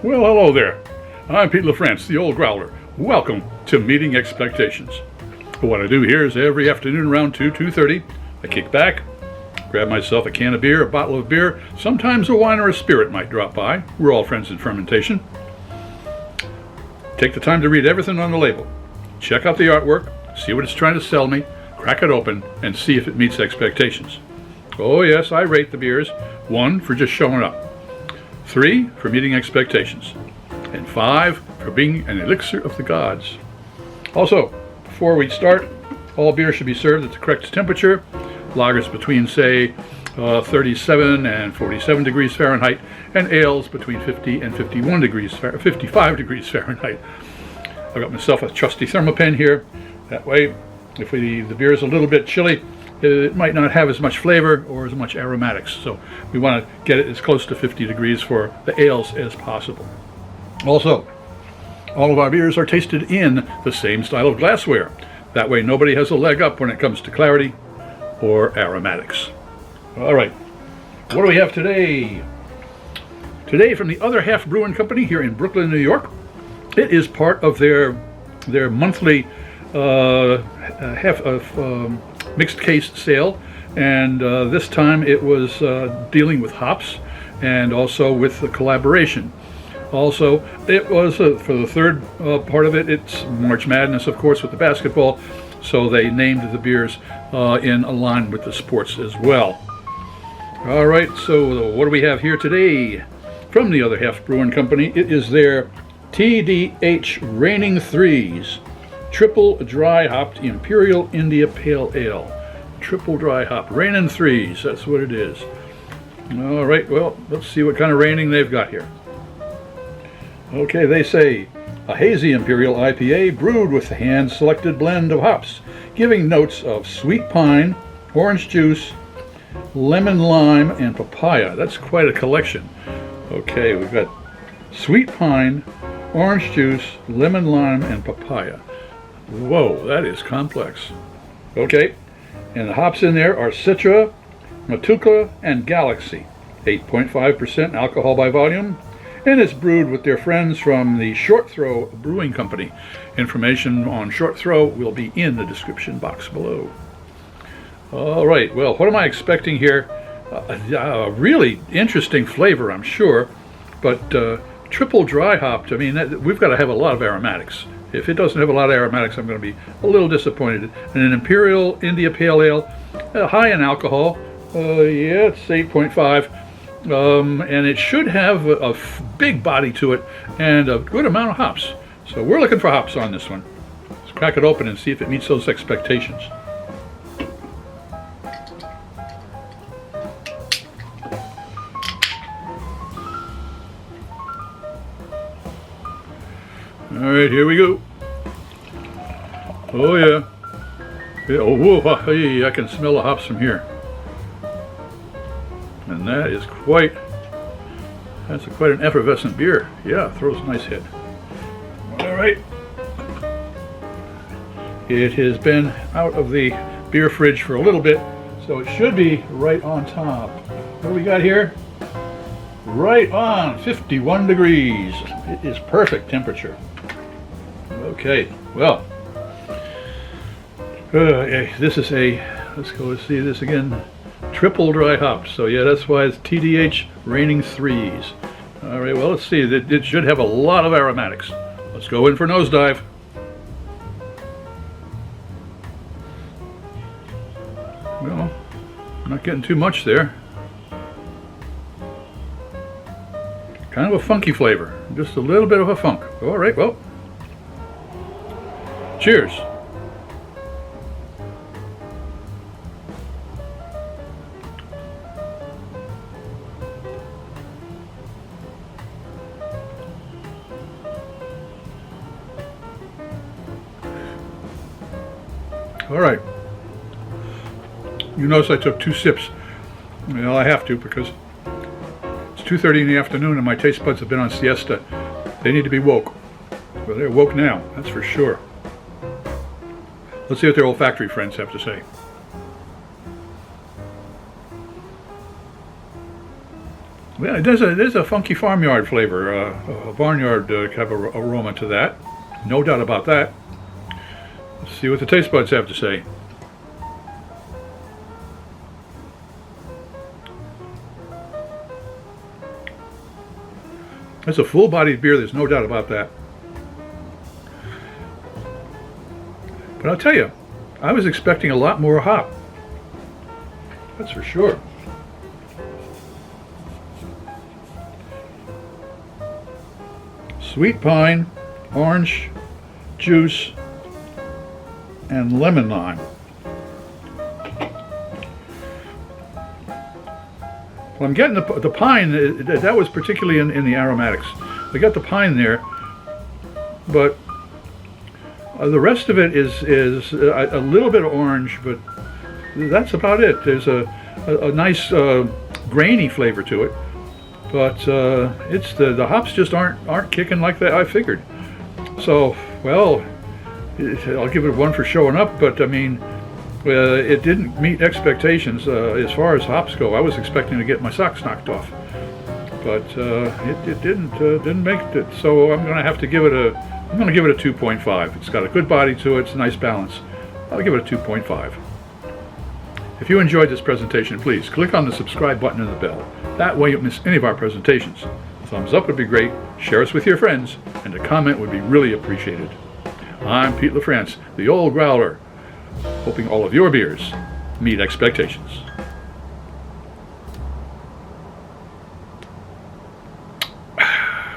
Well, hello there. I'm Pete LaFrance, the old growler. Welcome to Meeting Expectations. What I do here is every afternoon around 2:30, I kick back, grab myself a can of beer, a bottle of beer, sometimes a wine or a spirit might drop by. We're all friends in fermentation. Take the time to read everything on the label. Check out the artwork, see what it's trying to sell me, crack it open, and see if it meets expectations. Oh yes, I rate the beers. 1 for just showing up, 3 for meeting expectations, and 5 for being an elixir of the gods. Also, before we start, all beer should be served at the correct temperature. Lagers between, say, 37 and 47 degrees Fahrenheit, and ales between 50 and 55 degrees Fahrenheit. I've got myself a trusty thermopen here. That way, if the beer is a little bit chilly, it might not have as much flavor or as much aromatics. So we want to get it as close to 50 degrees for the ales as possible. Also, all of our beers are tasted in the same style of glassware. That way nobody has a leg up when it comes to clarity or aromatics. All right, what do we have today? Today from the Other Half Brewing Company here in Brooklyn, New York. It is part of their monthly mixed case sale, and this time it was dealing with hops and also with the collaboration. Also, it was for the third part of it, it's March Madness, of course, with the basketball, so they named the beers in line with the sports as well. All right, so what do we have here today from the Other Half Brewing Company? It is their TDH Reigning Threes Triple Dry Hopped Imperial India Pale Ale. Triple dry hop, Reigning Threes, that's what it is. All right, well, let's see what kind of reigning they've got here. Okay, they say, a hazy Imperial IPA brewed with a hand-selected blend of hops, giving notes of sweet pine, orange juice, lemon lime, and papaya. That's quite a collection. Okay, we've got sweet pine, orange juice, lemon lime, and papaya. Whoa, that is complex. Okay, and the hops in there are Citra, Matuka, and Galaxy. 8.5% alcohol by volume, and it's brewed with their friends from the Short Throw Brewing Company. Information on Short Throw will be in the description box below. All right, well, what am I expecting here? A really interesting flavor, I'm sure, but triple dry hopped, I mean, we've got to have a lot of aromatics. If it doesn't have a lot of aromatics, I'm going to be a little disappointed. And an Imperial India Pale Ale, high in alcohol, yeah, it's 8.5, and it should have a big body to it and a good amount of hops. So we're looking for hops on this one. Let's crack it open and see if it meets those expectations. All right, here we go. Oh yeah. Oh, whoa, hey, I can smell the hops from here. And that is quite an effervescent beer. Yeah, throws a nice hit. All right. It has been out of the beer fridge for a little bit, so it should be right on top. What do we got here? Right on 51 degrees. It is perfect temperature. Okay, well, this is let's go see this again, triple dry hopped. So yeah, that's why it's TDH Reigning Threes. All right, well, let's see, it should have a lot of aromatics. Let's go in for nosedive. Well, not getting too much there. Kind of a funky flavor, just a little bit of a funk. All right, well, cheers. All right. You notice I took 2 sips. Well, I have to because it's 2:30 in the afternoon and my taste buds have been on siesta. They need to be woke. Well, they're woke now, that's for sure. Let's see what their olfactory friends have to say. Well, there's a funky farmyard flavor, a barnyard kind of aroma to that. No doubt about that. Let's see what the taste buds have to say. It's a full-bodied beer, there's no doubt about that. But I'll tell you, I was expecting a lot more hop. That's for sure. Sweet pine, orange juice, and lemon lime. Well, I'm getting the pine, that was particularly in the aromatics. I got the pine there, but the rest of it is a little bit of orange, but that's about it. There's a nice grainy flavor to it, but it's the hops just aren't kicking like that I figured. So, well, I'll give it a 1 for showing up, but I mean, it didn't meet expectations as far as hops go. I was expecting to get my socks knocked off, but it didn't make it. So I'm going to have to give it a 2.5. It's got a good body to it. It's a nice balance. I'll give it a 2.5. If you enjoyed this presentation, please click on the subscribe button and the bell. That way you won't miss any of our presentations. A thumbs up would be great. Share us with your friends, and a comment would be really appreciated. I'm Pete LaFrance, the Old Growler, hoping all of your beers meet expectations.